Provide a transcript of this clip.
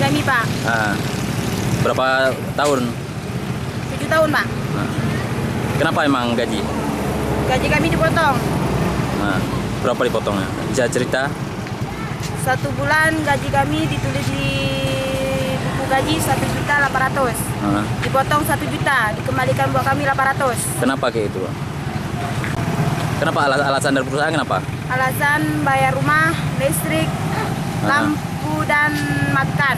kami, Pak. Berapa tahun? 7 tahun, Pak. Kenapa emang gaji? Gaji kami dipotong. Berapa dipotongnya? Bisa cerita? 1 bulan gaji kami ditulis di buku gaji 1.800.000. Dipotong 1 juta, dikembalikan buat kami 800. Kenapa kayak itu? Kenapa alasan dari perusahaan kenapa? Alasan bayar rumah, listrik, lampu dan makan.